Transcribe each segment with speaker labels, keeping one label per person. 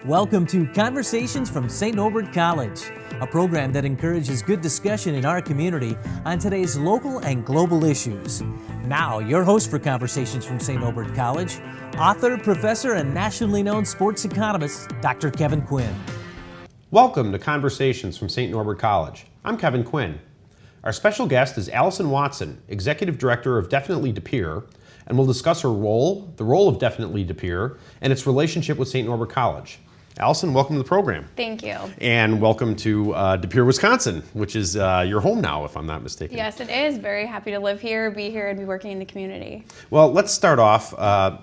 Speaker 1: Welcome to Conversations from St. Norbert College, a program that encourages good discussion in our community on today's local and global issues. Now, your host for Conversations from St. Norbert College, author, professor, and nationally known sports economist, Dr. Kevin Quinn.
Speaker 2: Welcome to Conversations from St. Norbert College. I'm Kevin Quinn. Our special guest is Allyson Watson, Executive Director of Definitely De Pere, and we'll discuss her role, the role of Definitely De Pere, and its relationship with St. Norbert College. Allyson, welcome to the program.
Speaker 3: Thank you.
Speaker 2: And welcome to De Pere, Wisconsin, which is your home now, if I'm not mistaken.
Speaker 3: Yes, it is. Very happy to live here, be here, and be working in the community.
Speaker 2: Well, let's start off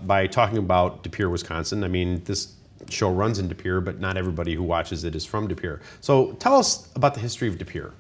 Speaker 2: by talking about De Pere, Wisconsin. I mean, this show runs in De Pere, but not everybody who watches it is from De Pere. So tell us about the history of De Pere.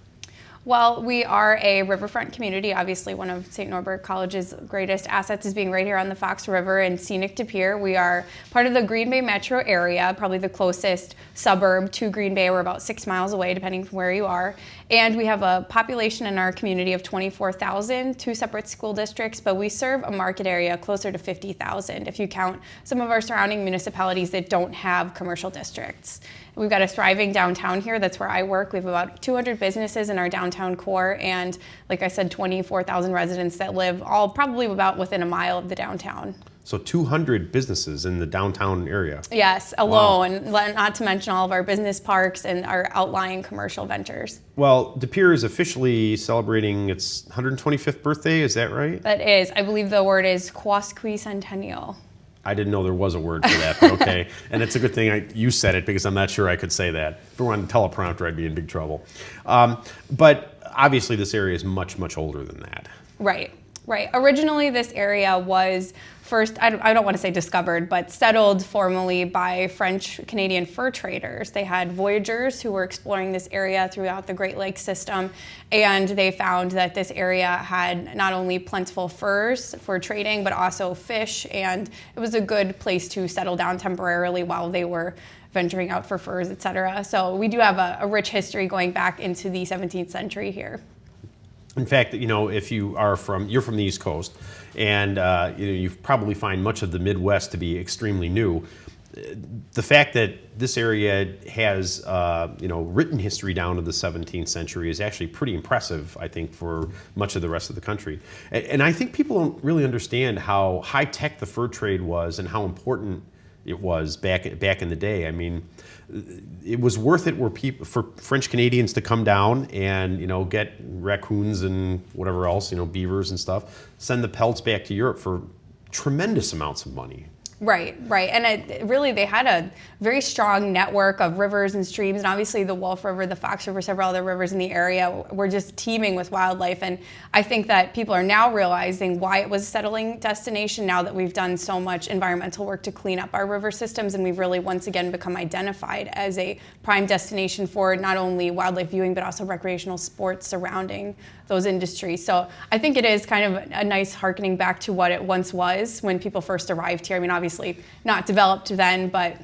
Speaker 3: Well, we are a riverfront community. Obviously, one of St. Norbert College's greatest assets is being right here on the Fox River in scenic De Pere. We are part of the Green Bay metro area, probably the closest suburb to Green Bay. We're about 6 miles away, depending from where you are. And we have a population in our community of 24,000, 2 separate school districts, but we serve a market area closer to 50,000 if you count some of our surrounding municipalities that don't have commercial districts. We've got a thriving downtown here. That's where I work. We have about 200 businesses in our downtown core, and like I said, 24,000 residents that live all probably about within a mile of the downtown.
Speaker 2: So 200 businesses in the downtown area.
Speaker 3: Yes, alone, wow. Not to mention all of our business parks and our outlying commercial ventures.
Speaker 2: Well, De Pere is officially celebrating its 125th birthday, is that right?
Speaker 3: That is. I believe the word is quasquicentennial.
Speaker 2: I didn't know there was a word for that, but okay. And it's a good thing you said it, because I'm not sure I could say that. If it were on teleprompter, I'd be in big trouble. But obviously this area is much, much older than that.
Speaker 3: Right. Originally, this area was first, I don't want to say discovered, but settled formally by French-Canadian fur traders. They had voyagers who were exploring this area throughout the Great Lakes system, and they found that this area had not only plentiful furs for trading, but also fish, and it was a good place to settle down temporarily while they were venturing out for furs, etc. So we do have a rich history going back into the 17th century here.
Speaker 2: In fact, if you're from the East Coast, and you probably find much of the Midwest to be extremely new. The fact that this area has written history down to the 17th century is actually pretty impressive, I think, for much of the rest of the country. And I think people don't really understand how high tech the fur trade was and how important it was back in the day. I mean, it was worth it for French Canadians to come down and get raccoons and whatever else, beavers and stuff, send the pelts back to Europe for tremendous amounts of money. Right.
Speaker 3: And they had a very strong network of rivers and streams, and obviously the Wolf River, the Fox River, several other rivers in the area were just teeming with wildlife. And I think that people are now realizing why it was a settling destination now that we've done so much environmental work to clean up our river systems, and we've really once again become identified as a prime destination for not only wildlife viewing, but also recreational sports surrounding those industries. So I think it is kind of a nice harkening back to what it once was when people first arrived here. I mean, obviously not developed then, but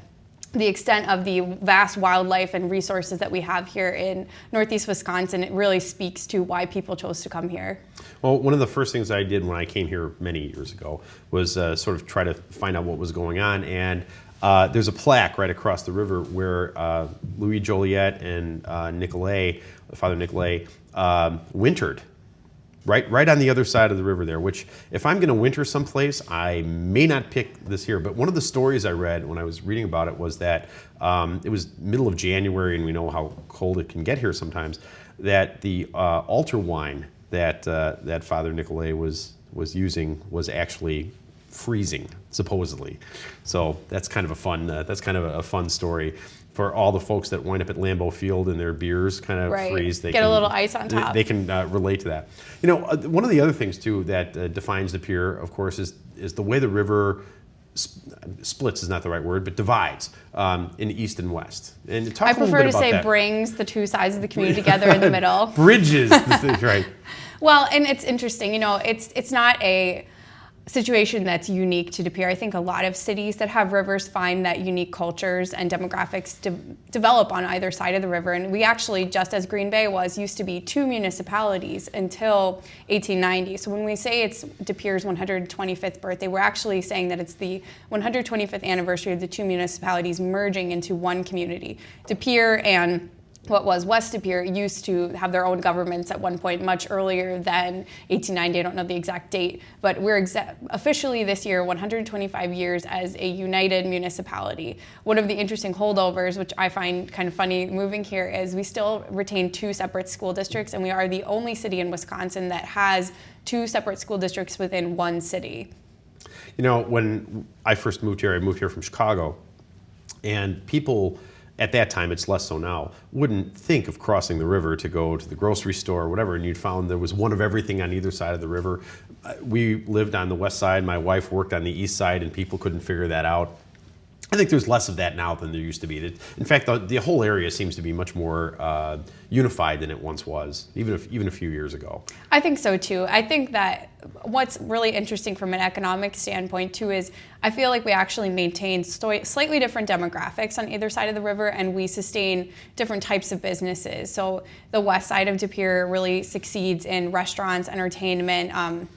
Speaker 3: the extent of the vast wildlife and resources that we have here in Northeast Wisconsin, it really speaks to why people chose to come here.
Speaker 2: Well, one of the first things I did when I came here many years ago was sort of try to find out what was going on, and there's a plaque right across the river where Louis Joliet and Father Nicolet, wintered. Right on the other side of the river there, which if I'm going to winter someplace, I may not pick this here. But one of the stories I read when I was reading about it was that it was middle of January, and we know how cold it can get here sometimes, that the altar wine that Father Nicolet was using was actually freezing, supposedly. So that's kind of a fun story for all the folks that wind up at Lambeau Field and their beers kind of freeze.
Speaker 3: They get a little ice on top.
Speaker 2: They can relate to that. One of the other things too that defines the Pier, of course, is the way the river splits is not the right word, but divides in east and west. And talk
Speaker 3: I
Speaker 2: a little
Speaker 3: prefer
Speaker 2: bit
Speaker 3: to
Speaker 2: about
Speaker 3: say
Speaker 2: that.
Speaker 3: Brings the two sides of the community together in the middle.
Speaker 2: Bridges, right?
Speaker 3: Well, and it's interesting. It's not situation that's unique to De Pere. I think a lot of cities that have rivers find that unique cultures and demographics develop on either side of the river. And we actually, just as Green Bay used to be 2 municipalities until 1890. So when we say it's De Pere's 125th birthday, we're actually saying that it's the 125th anniversary of the 2 municipalities merging into one community. De Pere and what was West De Pere used to have their own governments at one point much earlier than 1890. I don't know the exact date, but we're officially this year 125 years as a united municipality. One of the interesting holdovers, which I find kind of funny moving here, is we still retain 2 separate school districts, and we are the only city in Wisconsin that has 2 separate school districts within one city.
Speaker 2: You know, when I first moved here, I moved here from Chicago, and people at that time, it's less so now, wouldn't think of crossing the river to go to the grocery store or whatever, and you'd found there was one of everything on either side of the river. We lived on the west side, my wife worked on the east side, and people couldn't figure that out. I think there's less of that now than there used to be. In fact, the whole area seems to be much more unified than it once was, even a few years ago.
Speaker 3: I think so too. I think that what's really interesting from an economic standpoint too is I feel like we actually maintain slightly different demographics on either side of the river, and we sustain different types of businesses. So the west side of De Pere really succeeds in restaurants, entertainment,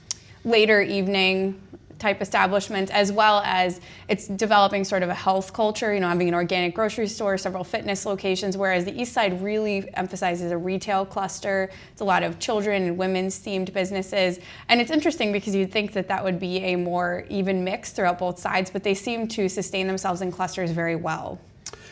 Speaker 3: later evening type establishments, as well as it's developing sort of a health culture, having an organic grocery store, several fitness locations, whereas the east side really emphasizes a retail cluster. It's a lot of children and women's themed businesses. And it's interesting because you'd think that that would be a more even mix throughout both sides, but they seem to sustain themselves in clusters very well.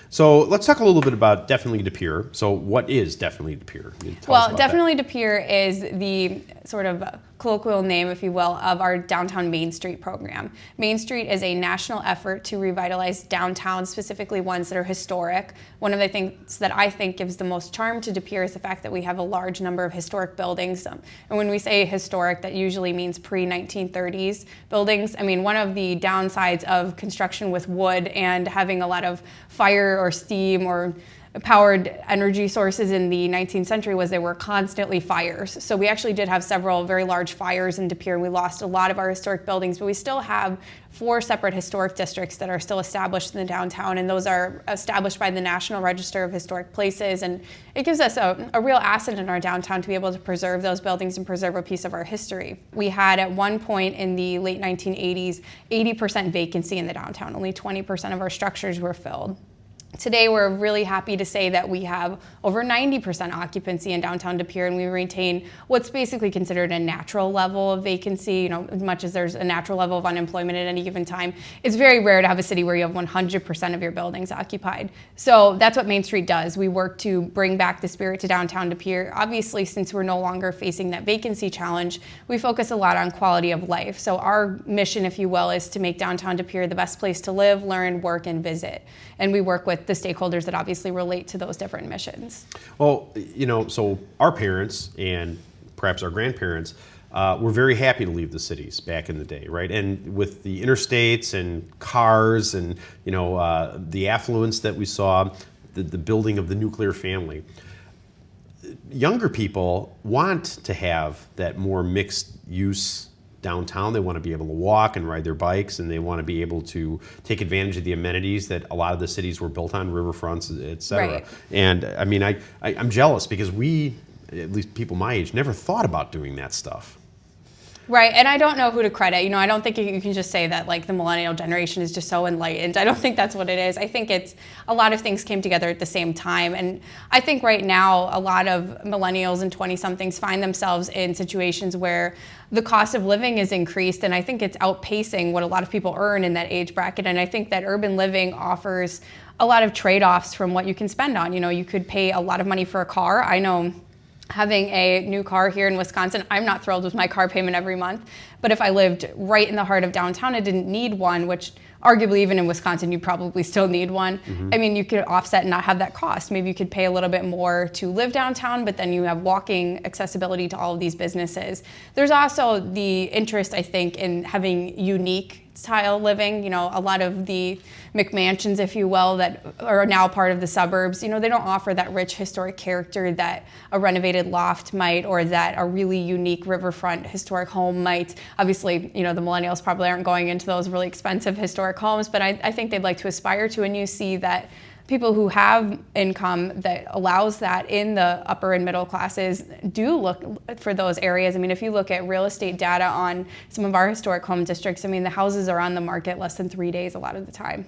Speaker 2: So let's talk a little bit about Definitely De Pere. So what is Definitely De Pere?
Speaker 3: Well, Definitely De Pere is the sort of colloquial name, if you will, of our Downtown Main Street program. Main Street is a national effort to revitalize downtowns, specifically ones that are historic. One of the things that I think gives the most charm to De Pere is the fact that we have a large number of historic buildings. And when we say historic, that usually means pre-1930s buildings. I mean, one of the downsides of construction with wood and having a lot of fire or steam or powered energy sources in the 19th century was there were constantly fires. So we actually did have several very large fires in De Pere. We lost a lot of our historic buildings, but we still have 4 separate historic districts that are still established in the downtown, and those are established by the National Register of Historic Places, and it gives us a real asset in our downtown to be able to preserve those buildings and preserve a piece of our history. We had at one point in the late 1980s 80% vacancy in the downtown. Only 20% of our structures were filled. Today, we're really happy to say that we have over 90% occupancy in downtown De Pere, and we retain what's basically considered a natural level of vacancy. As much as there's a natural level of unemployment at any given time, it's very rare to have a city where you have 100% of your buildings occupied. So that's what Main Street does. We work to bring back the spirit to downtown De Pere. Obviously, since we're no longer facing that vacancy challenge, we focus a lot on quality of life. So our mission, if you will, is to make downtown De Pere the best place to live, learn, work, and visit. And we work with the stakeholders that obviously relate to those different missions.
Speaker 2: Well, so our parents and perhaps our grandparents were very happy to leave the cities back in the day, right? And with the interstates and cars and, the affluence that we saw, the building of the nuclear family, younger people want to have that more mixed use downtown. They want to be able to walk and ride their bikes, and they want to be able to take advantage of the amenities that a lot of the cities were built on, riverfronts, et cetera.
Speaker 3: Right.
Speaker 2: And I mean, I'm jealous because we, at least people my age, never thought about doing that stuff.
Speaker 3: Right, and I don't know who to credit. I don't think you can just say that the millennial generation is just so enlightened. I don't think that's what it is. I think it's a lot of things came together at the same time. And I think right now a lot of millennials and 20-somethings find themselves in situations where the cost of living is increased, and I think it's outpacing what a lot of people earn in that age bracket. And I think that urban living offers a lot of trade-offs from what you can spend on. You could pay a lot of money for a car. I know having a new car here in Wisconsin, I'm not thrilled with my car payment every month. But if I lived right in the heart of downtown, I didn't need one, which arguably even in Wisconsin, you probably still need one. Mm-hmm. I mean, you could offset and not have that cost. Maybe you could pay a little bit more to live downtown, but then you have walking accessibility to all of these businesses. There's also the interest, I think, in having unique style living. You know, a lot of the McMansions, if you will, that are now part of the suburbs, you know, they don't offer that rich historic character that a renovated loft might, or that a really unique riverfront historic home might. Obviously, you know, the millennials probably aren't going into those really expensive historic homes, but I think they'd like to aspire to, and you see that people who have income that allows that in the upper and middle classes do look for those areas. I mean, if you look at real estate data on some of our historic home districts, I mean, the houses are on the market less than 3 days a lot of the time.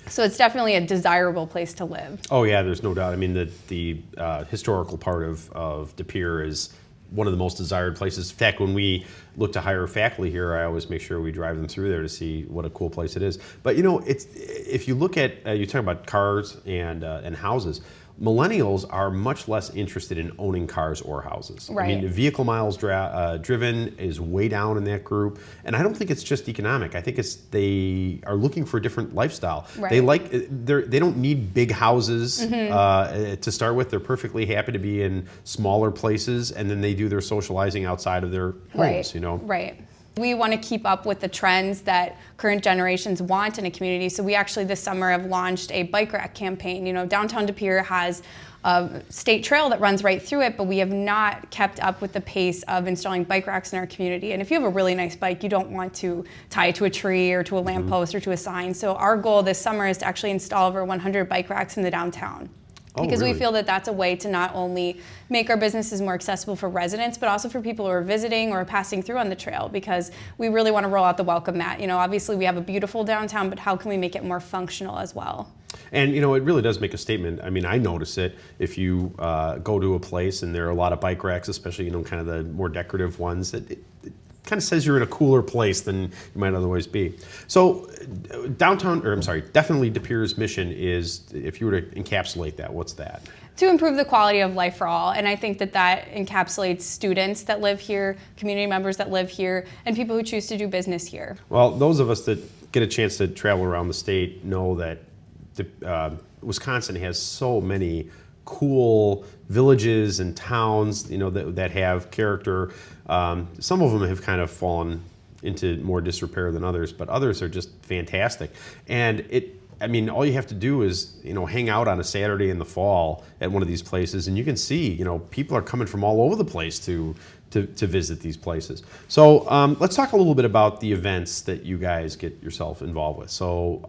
Speaker 3: So it's definitely a desirable place to live.
Speaker 2: Oh yeah, there's no doubt. I mean, the historical part of De Pere is one of the most desired places. In fact, when we look to hire faculty here, I always make sure we drive them through there to see what a cool place it is. But you know, if you look at you talk about cars and houses. Millennials are much less interested in owning cars or houses.
Speaker 3: Right.
Speaker 2: I mean, the vehicle miles driven is way down in that group, and I don't think it's just economic. I think they are looking for a different lifestyle.
Speaker 3: Right.
Speaker 2: They don't need big houses to start with. They're perfectly happy to be in smaller places, and then they do their socializing outside of their homes.
Speaker 3: Right.
Speaker 2: You know.
Speaker 3: Right. We want to keep up with the trends that current generations want in a community. So we actually this summer have launched a bike rack campaign. You know, downtown De Pere has a state trail that runs right through it, but we have not kept up with the pace of installing bike racks in our community. And if you have a really nice bike, you don't want to tie it to a tree or to a lamppost or to a sign. So our goal this summer is to actually install over 100 bike racks in the downtown. Because
Speaker 2: really?
Speaker 3: We feel that that's a way to not only make our businesses more accessible for residents, but also for people who are visiting or passing through on the trail, because we really want to roll out the welcome mat. You know, obviously we have a beautiful downtown, but how can we make it more functional as well?
Speaker 2: And you know, it really does make a statement. I mean, I notice it if you go to a place and there are a lot of bike racks, especially, you know, kind of the more decorative ones, that it kind of says you're in a cooler place than you might otherwise be. So Definitely De Pere's mission is, if you were to encapsulate that, what's that?
Speaker 3: To improve the quality of life for all. And I think that encapsulates students that live here, community members that live here, and people who choose to do business here.
Speaker 2: Well, those of us that get a chance to travel around the state know that Wisconsin has so many cool villages and towns, you know, that have character. Some of them have kind of fallen into more disrepair than others, but others are just fantastic. And I mean, all you have to do is, you know, hang out on a Saturday in the fall at one of these places, and you can see, you know, people are coming from all over the place to visit these places. So let's talk a little bit about the events that you guys get yourself involved with. So,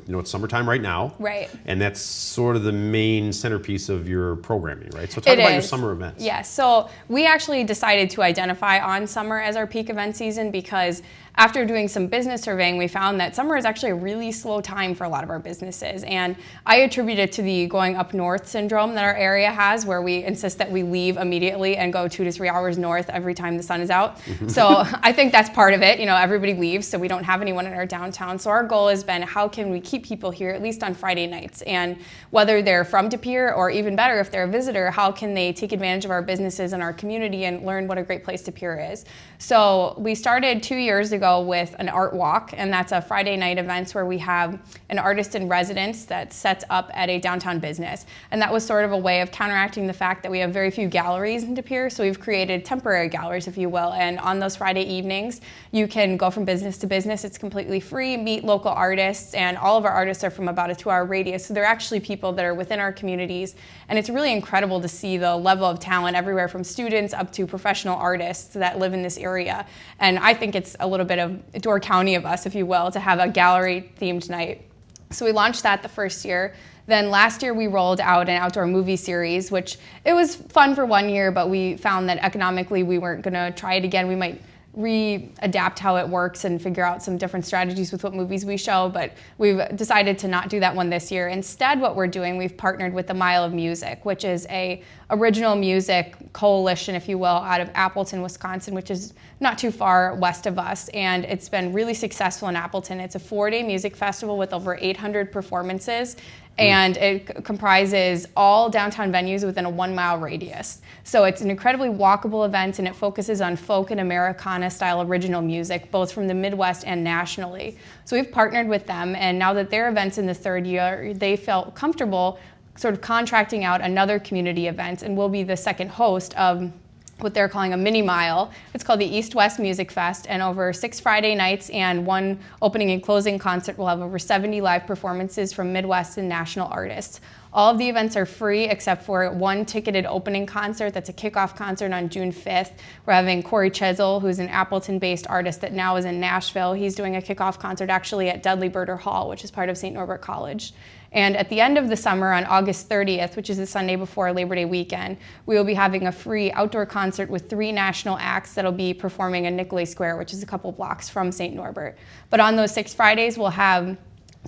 Speaker 2: you know, it's summertime right now.
Speaker 3: Right.
Speaker 2: And that's sort of the main centerpiece of your programming, right? So talk about your summer events.
Speaker 3: Yes. So we actually decided to identify on summer as our peak event season because after doing some business surveying, we found that summer is actually a really slow time for a lot of our businesses. And I attribute it to the going up north syndrome that our area has, where we insist that we leave immediately and go 2 to 3 hours north every time the sun is out. So I think that's part of it. You know, everybody leaves, so we don't have anyone in our downtown. So our goal has been, how can we keep people here at least on Friday nights? And whether they're from De Pere, or even better, if they're a visitor, how can they take advantage of our businesses and our community and learn what a great place De Pere is? So we started 2 years ago with an art walk, and that's a Friday night event where we have an artist in residence that sets up at a downtown business. And that was sort of a way of counteracting the fact that we have very few galleries in De Pere, so we've created temporary galleries, if you will. And on those Friday evenings, you can go from business to business. It's completely free, meet local artists, and all of our artists are from about a 2-hour radius. So they're actually people that are within our communities. And it's really incredible to see the level of talent everywhere from students up to professional artists that live in this area. And I think it's a little bit of Door County of us, if you will, to have a gallery themed night. So we launched that the first year. Then last year we rolled out an outdoor movie series, which it was fun for 1 year, but we found that economically we weren't gonna try it again. We might re-adapt how it works and figure out some different strategies with what movies we show, but we've decided to not do that one this year. Instead, what we're doing, we've partnered with the Mile of Music, which is a original music coalition, if you will, out of Appleton, Wisconsin, which is not too far west of us, and it's been really successful in Appleton. It's a 4-day music festival with over 800 performances, and it comprises all downtown venues within a 1-mile radius. So it's an incredibly walkable event, and it focuses on folk and Americana style original music, both from the Midwest and nationally. So we've partnered with them, and now that their event's in the 3rd year, they felt comfortable sort of contracting out another community event, and we'll be the second host of what they're calling a mini mile. It's called the East-West Music Fest, and over 6 Friday nights and 1 opening and closing concert, we'll have over 70 live performances from Midwest and national artists. All of the events are free except for 1 ticketed opening concert. That's a kickoff concert on June 5th. We're having Corey Chisel, who's an Appleton-based artist that now is in Nashville. He's doing a kickoff concert actually at Dudley Birder Hall, which is part of St. Norbert College. And at the end of the summer, on August 30th, which is the Sunday before Labor Day weekend, we will be having a free outdoor concert with 3 national acts that'll be performing in Nicolay Square, which is a couple blocks from St. Norbert. But on those 6 Fridays, we'll have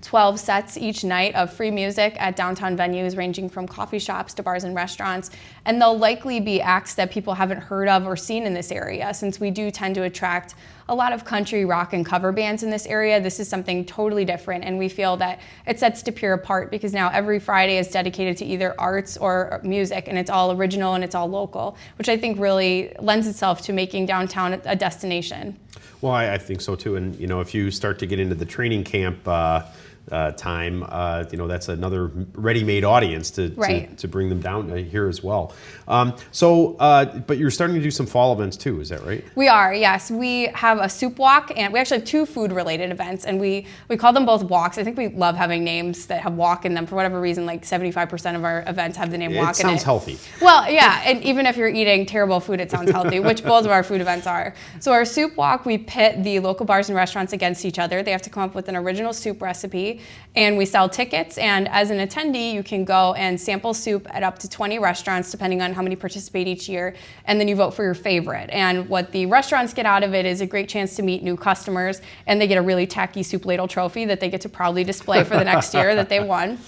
Speaker 3: 12 sets each night of free music at downtown venues ranging from coffee shops to bars and restaurants. And they'll likely be acts that people haven't heard of or seen in this area, since we do tend to attract a lot of country, rock, and cover bands in this area. This is something totally different, and we feel that it sets De Pere apart because now every Friday is dedicated to either arts or music, and it's all original and it's all local, which I think really lends itself to making downtown a destination.
Speaker 2: Well, I think so too. And if you start to get into the training camp time, that's another ready-made audience to bring them down here as well. But you're starting to do some fall events too, is that right? We are, yes. We have a soup walk, and we actually have 2 food-related events, and we call them both walks. I think we love having names that have walk in them. For whatever reason, like 75% of our events have the name walk in it. It sounds healthy. Well, yeah, and even if you're eating terrible food, it sounds healthy, which both of our food events are. So our soup walk, we pit the local bars and restaurants against each other. They have to come up with an original soup recipe, and we sell tickets, and as an attendee, you can go and sample soup at up to 20 restaurants, depending on how many participate each year, and then you vote for your favorite. And what the restaurants get out of it is a great chance to meet new customers, and they get a really tacky soup ladle trophy that they get to proudly display for the next year that they won.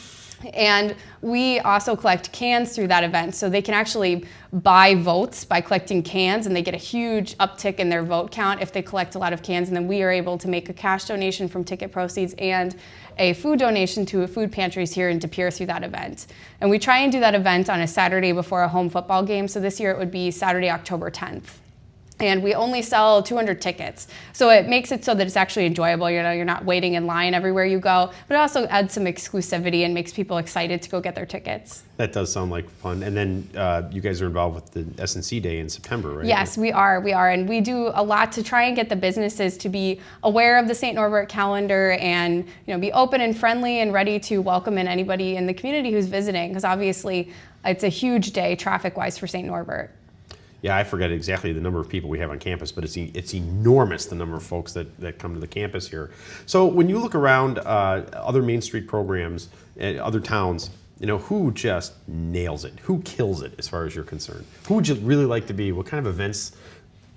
Speaker 2: And we also collect cans through that event, so they can actually buy votes by collecting cans, and they get a huge uptick in their vote count if they collect a lot of cans. And then we are able to make a cash donation from ticket proceeds and a food donation to food pantries here in De Pere through that event. And we try and do that event on a Saturday before a home football game, so this year it would be Saturday, October 10th. And we only sell 200 tickets. So it makes it so that it's actually enjoyable. You're not waiting in line everywhere you go, but it also adds some exclusivity and makes people excited to go get their tickets. That does sound like fun. And then you guys are involved with the S&C Day in September, right? Yes, we are. And we do a lot to try and get the businesses to be aware of the St. Norbert calendar and be open and friendly and ready to welcome in anybody in the community who's visiting, because obviously it's a huge day traffic-wise for St. Norbert. Yeah, I forget exactly the number of people we have on campus, but it's enormous, the number of folks that come to the campus here. So when you look around other Main Street programs at other towns, who just nails it? Who kills it as far as you're concerned? Who would you really like to be? What kind of events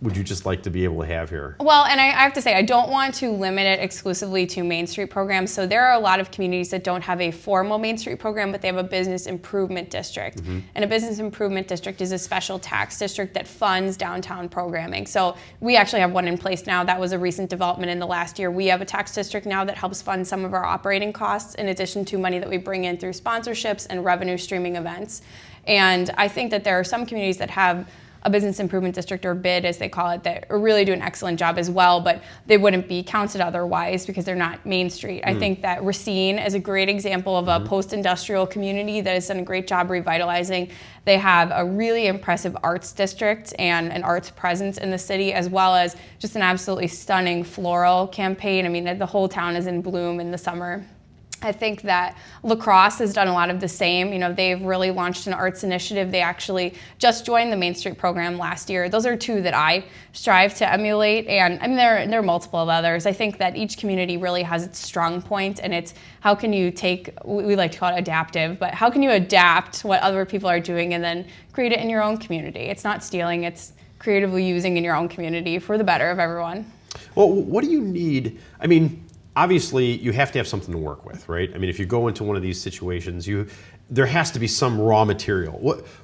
Speaker 2: would you just like to be able to have here? Well, and I have to say, I don't want to limit it exclusively to Main Street programs. So there are a lot of communities that don't have a formal Main Street program, but they have a business improvement district. Mm-hmm. And a business improvement district is a special tax district that funds downtown programming. So we actually have one in place now. That was a recent development in the last year. We have a tax district now that helps fund some of our operating costs, in addition to money that we bring in through sponsorships and revenue streaming events. And I think that there are some communities that have a business improvement district, or BID as they call it, that really do an excellent job as well, but they wouldn't be counted otherwise because they're not Main Street. I think that Racine is a great example of a post-industrial community that has done a great job revitalizing. They have a really impressive arts district and an arts presence in the city, as well as just an absolutely stunning floral campaign. I mean, the whole town is in bloom in the summer. I think that La Crosse has done a lot of the same. They've really launched an arts initiative. They actually just joined the Main Street program last year. Those are 2 that I strive to emulate, and I mean there are multiple of others. I think that each community really has its strong point, and it's how can you take, we like to call it adaptive, but how can you adapt what other people are doing and then create it in your own community? It's not stealing, it's creatively using in your own community for the better of everyone. Well, what do you need? I mean, obviously, you have to have something to work with, right? I mean, if you go into one of these situations, there has to be some raw material.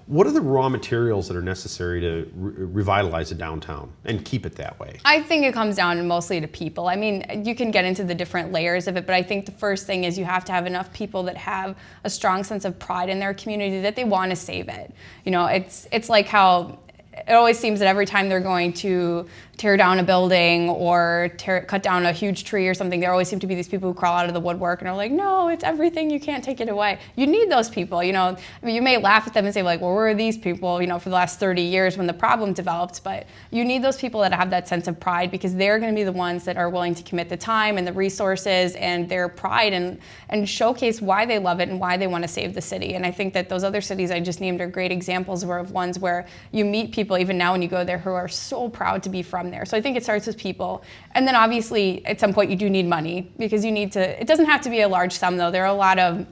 Speaker 2: What are the raw materials that are necessary to revitalize a downtown and keep it that way? I think it comes down mostly to people. I mean, you can get into the different layers of it, but I think the first thing is you have to have enough people that have a strong sense of pride in their community that they want to save it. It's like how it always seems that every time they're going to
Speaker 3: tear down a building or cut down a huge tree or something, there always seem to be these people who crawl out of the woodwork and are like, no, it's everything, you can't take it away. You need those people, you know. I mean, you may laugh at them and say like, well, where are these people, you know, for the last 30 years when the problem developed, but you need those people that have that sense of pride, because they're going to be the ones that are willing to commit the time and the resources and their pride and showcase why they love it and why they want to save the city. And I think that those other cities I just named are great examples of ones where you meet people even now when you go there who are so proud to be from there. So I think it starts with people. And then obviously at some point you do need money, because you need to, it doesn't have to be a large sum though. There are a lot of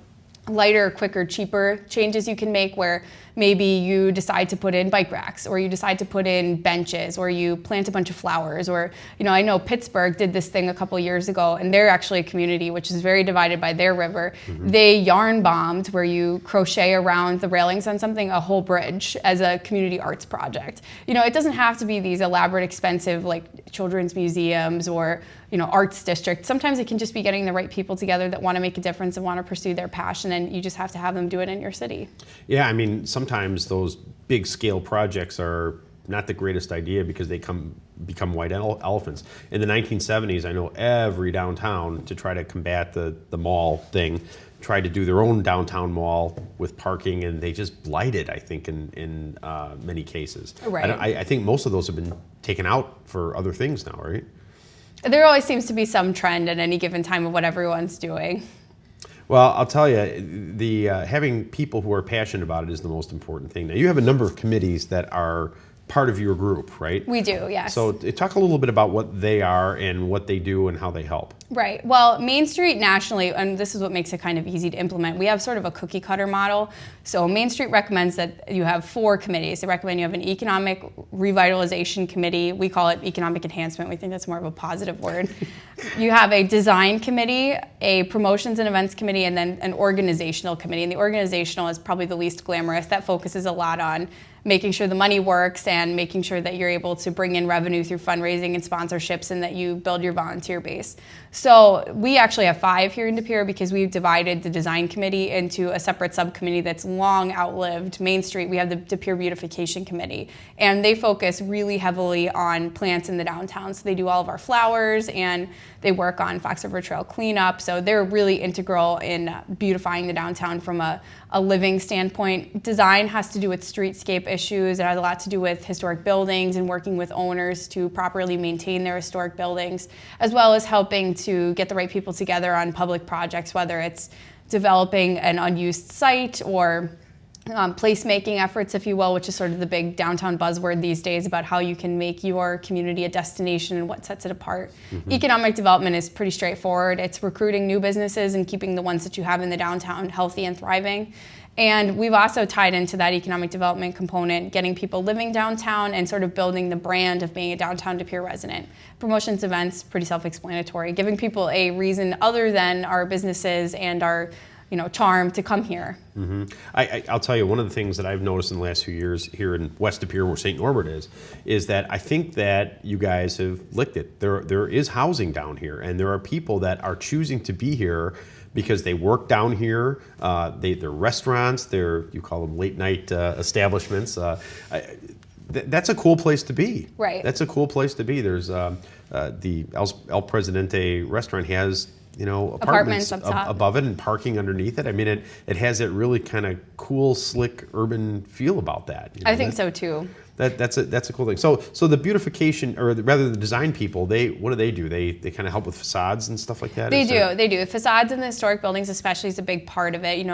Speaker 3: lighter, quicker, cheaper changes you can make, where maybe you decide to put in bike racks, or you decide to put in benches, or you plant a bunch of flowers, or, you know, I know Pittsburgh did this thing a couple years ago, and they're actually a community which is very divided by their river. They yarn bombed, where you crochet around the railings on something, a whole bridge, as a community arts project. You know, it doesn't have to be these elaborate, expensive, like children's museums or, you know, arts districts. Sometimes it can just be getting the right people together that want to make a difference and want to pursue their passion, and you just have to have them do it in your city.
Speaker 2: Yeah, I mean, sometimes those big scale projects are not the greatest idea because they become white elephants. In the 1970s, I know every downtown, to try to combat the mall thing, tried to do their own downtown mall with parking, and they just blighted, I think, in many cases.
Speaker 3: Right.
Speaker 2: I think most of those have been taken out for other things now, right?
Speaker 3: There always seems to be some trend at any given time of what everyone's doing.
Speaker 2: Well, I'll tell you, the having people who are passionate about it is the most important thing. Now, you have a number of committees that are part of your group, right?
Speaker 3: We do, yes.
Speaker 2: So talk a little bit about what they are and what they do and how they help.
Speaker 3: Right. Well, Main Street nationally, and this is what makes it kind of easy to implement, we have sort of a cookie cutter model. So Main Street recommends that you have 4 committees. They recommend you have an economic revitalization committee. We call it economic enhancement. We think that's more of a positive word. You have a design committee, a promotions and events committee, and then an organizational committee. And the organizational is probably the least glamorous. That focuses a lot on making sure the money works and making sure that you're able to bring in revenue through fundraising and sponsorships, and that you build your volunteer base. So we actually have 5 here in De Pere, because we've divided the design committee into a separate subcommittee that's long outlived Main Street. We have the De Pere Beautification Committee, and they focus really heavily on plants in the downtown. So they do all of our flowers, and they work on Fox River Trail cleanup. So they're really integral in beautifying the downtown from a living standpoint. Design has to do with streetscape issues. It has a lot to do with historic buildings and working with owners to properly maintain their historic buildings, as well as helping to get the right people together on public projects, whether it's developing an unused site or placemaking efforts, if you will, which is sort of the big downtown buzzword these days about how you can make your community a destination and what sets it apart. Economic development is pretty straightforward. It's recruiting new businesses and keeping the ones that you have in the downtown healthy and thriving. And we've also tied into that economic development component, getting people living downtown and sort of building the brand of being a downtown De Pere resident. Promotions, events, pretty self-explanatory, giving people a reason other than our businesses and our charm to come here.
Speaker 2: I'll tell you, one of the things that I've noticed in the last few years here in West De Pere, where St. Norbert is that I think that you guys have licked it. There is housing down here, and there are people that are choosing to be here because they work down here. They're restaurants. You call them late night establishments. That's a cool place to be.
Speaker 3: Right.
Speaker 2: That's a cool place to be. There's the El Presidente restaurant has apartments
Speaker 3: up top
Speaker 2: above it and parking underneath it. I mean, it has that really kind of cool, slick, urban feel about that.
Speaker 3: I think so too.
Speaker 2: That's a cool thing. So the beautification, or rather the design people, what do? They kind of help with facades and stuff like that?
Speaker 3: They do. Facades in the historic buildings especially is a big part of it.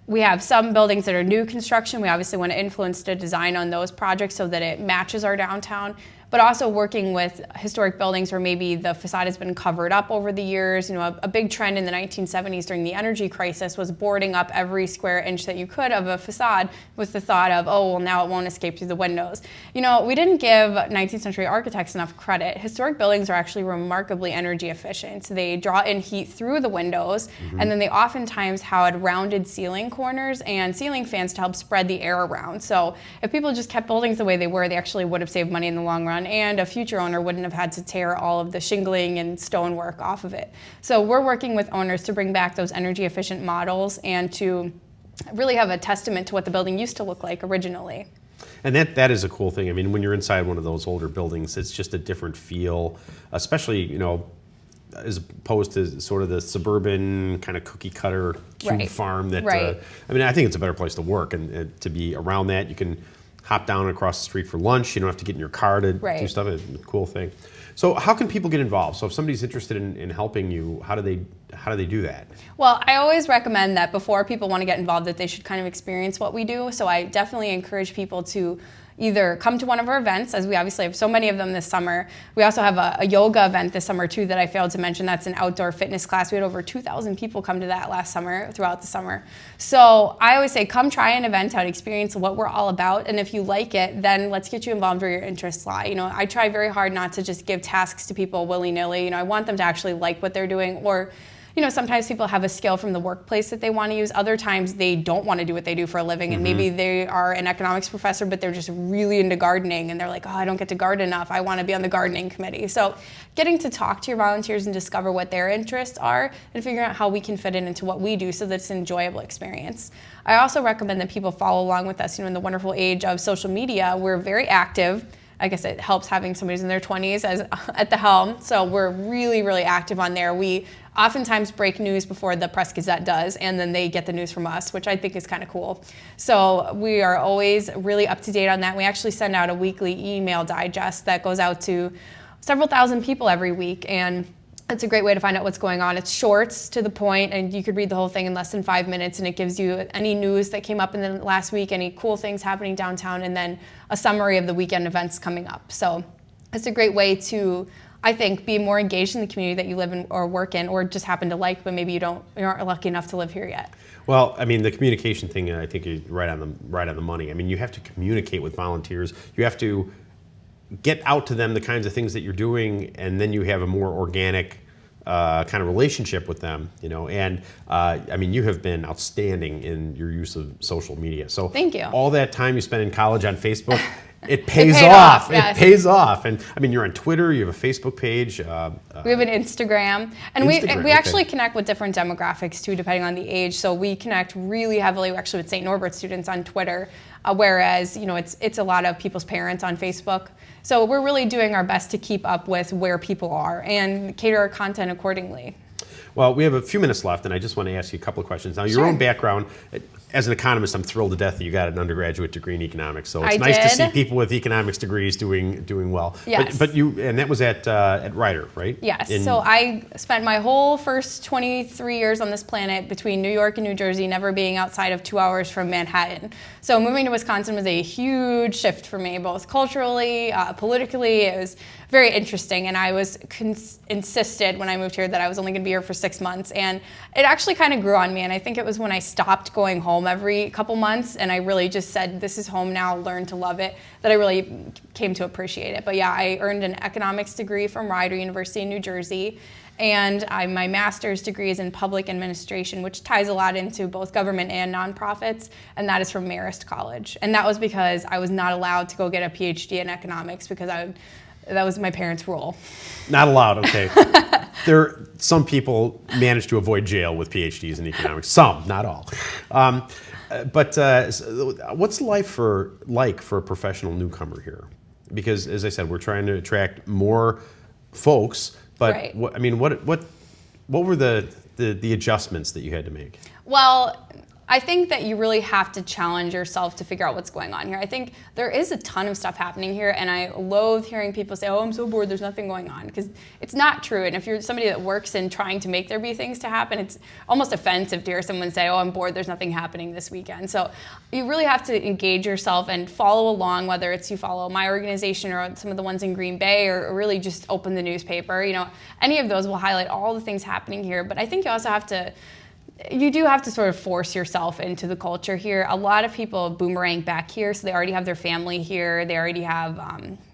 Speaker 3: We have some buildings that are new construction. We obviously want to influence the design on those projects so that it matches our downtown, but also working with historic buildings where maybe the facade has been covered up over the years. A big trend in the 1970s during the energy crisis was boarding up every square inch that you could of a facade with the thought of, oh, well, now it won't escape through the windows. We didn't give 19th century architects enough credit. Historic buildings are actually remarkably energy efficient. They draw in heat through the windows, and then they oftentimes had rounded ceiling corners and ceiling fans to help spread the air around. So if people just kept buildings the way they were, they actually would have saved money in the long run, and a future owner wouldn't have had to tear all of the shingling and stonework off of it. So we're working with owners to bring back those energy efficient models and to really have a testament to what the building used to look like originally.
Speaker 2: And that is a cool thing. I mean, when you're inside one of those older buildings, it's just a different feel, especially, as opposed to sort of the suburban kind of cookie cutter cube farm that, I mean, I think it's a better place to work and to be around that. You can hop down across the street for lunch. You don't have to get in your car to do stuff. It's a cool thing. So how can people get involved? So if somebody's interested in helping you, how do they do that?
Speaker 3: Well, I always recommend that before people want to get involved, that they should kind of experience what we do. So I definitely encourage people to either come to one of our events, as we obviously have so many of them this summer. We also have a yoga event this summer too that I failed to mention. That's an outdoor fitness class. We had over 2,000 people come to that last summer, throughout the summer. So I always say, come try an event out, experience what we're all about, and if you like it, then let's get you involved where your interests lie. I try very hard not to just give tasks to people willy-nilly. I want them to actually like what they're doing, or sometimes people have a skill from the workplace that they want to use. Other times they don't want to do what they do for a living, and maybe they are an economics professor, but they're just really into gardening, and they're like, oh, I don't get to garden enough. I want to be on the gardening committee. So getting to talk to your volunteers and discover what their interests are and figuring out how we can fit it into what we do so that it's an enjoyable experience. I also recommend that people follow along with us, in the wonderful age of social media. We're very active. I guess it helps having somebody in their 20s at the helm. So we're really, really active on there. We oftentimes break news before the Press Gazette does, and then they get the news from us, which I think is kind of cool. So we are always really up to date on that. We actually send out a weekly email digest that goes out to several thousand people every week, and it's a great way to find out what's going on. It's short, to the point, and you could read the whole thing in less than 5 minutes, and it gives you any news that came up in the last week, any cool things happening downtown, and then a summary of the weekend events coming up. So it's a great way to, I think, be more engaged in the community that you live in or work in, or just happen to like, but maybe you aren't lucky enough to live here yet.
Speaker 2: Well, I mean, the communication thing, I think is right on the money. I mean, you have to communicate with volunteers. You have to get out to them the kinds of things that you're doing, and then you have a more organic kind of relationship with them, and I mean, you have been outstanding in your use of social media. So
Speaker 3: thank you.
Speaker 2: All that time you spent in college on Facebook, it pays off.
Speaker 3: Yes.
Speaker 2: It pays off. And I mean, you're on Twitter, you have a Facebook page.
Speaker 3: We have an Instagram. And we actually connect with different demographics too, depending on the age. So we connect really heavily actually with St. Norbert students on Twitter, whereas, it's a lot of people's parents on Facebook. So we're really doing our best to keep up with where people are and cater our content accordingly.
Speaker 2: Well, we have a few minutes left, and I just want to ask you a couple of questions. Now, your own background, as an economist, I'm thrilled to death that you got an undergraduate degree in economics. So it's nice to see people with economics degrees doing well.
Speaker 3: Yes.
Speaker 2: But and that was at Rider, right?
Speaker 3: Yes. So I spent my whole first 23 years on this planet between New York and New Jersey, never being outside of 2 hours from Manhattan. So moving to Wisconsin was a huge shift for me, both culturally, politically. It was very interesting, and I was insisted when I moved here that I was only going to be here for 6 months, and it actually kind of grew on me. And I think it was when I stopped going home every couple months, and I really just said, this is home now, learn to love it, that I really came to appreciate it. But yeah, I earned an economics degree from Rider University in New Jersey, and my master's degree is in public administration, which ties a lot into both government and nonprofits, and that is from Marist College. And that was because I was not allowed to go get a PhD in economics because that was my parents' rule. Not allowed, okay.
Speaker 2: Some people manage to avoid jail with PhDs in economics. Some, not all. But what's life like for a professional newcomer here? Because, as I said, we're trying to attract more folks. But what were the adjustments that you had to make?
Speaker 3: Well, I think that you really have to challenge yourself to figure out what's going on here. I think there is a ton of stuff happening here, and I loathe hearing people say, oh, I'm so bored, there's nothing going on, because it's not true. And if you're somebody that works in trying to make there be things to happen, it's almost offensive to hear someone say, oh, I'm bored, there's nothing happening this weekend. So you really have to engage yourself and follow along, whether it's you follow my organization or some of the ones in Green Bay, or really just open the newspaper. Any of those will highlight all the things happening here. But I think you also have to sort of force yourself into the culture here. A lot of people boomerang back here, so they already have their family here. They already have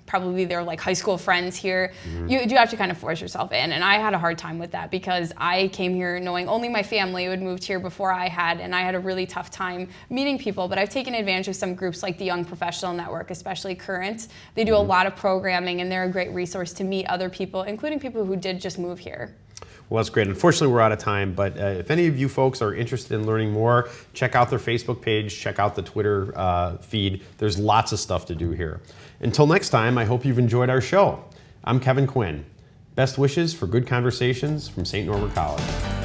Speaker 3: probably their high school friends here. Mm-hmm. You do have to kind of force yourself in, and I had a hard time with that because I came here knowing only my family had moved here before I had, and I had a really tough time meeting people. But I've taken advantage of some groups like the Young Professional Network, especially Current. They do a lot of programming, and they're a great resource to meet other people, including people who did just move here.
Speaker 2: Well, that's great. Unfortunately, we're out of time, but if any of you folks are interested in learning more, check out their Facebook page, check out the Twitter feed. There's lots of stuff to do here. Until next time, I hope you've enjoyed our show. I'm Kevin Quinn. Best wishes for good conversations from St. Norbert College.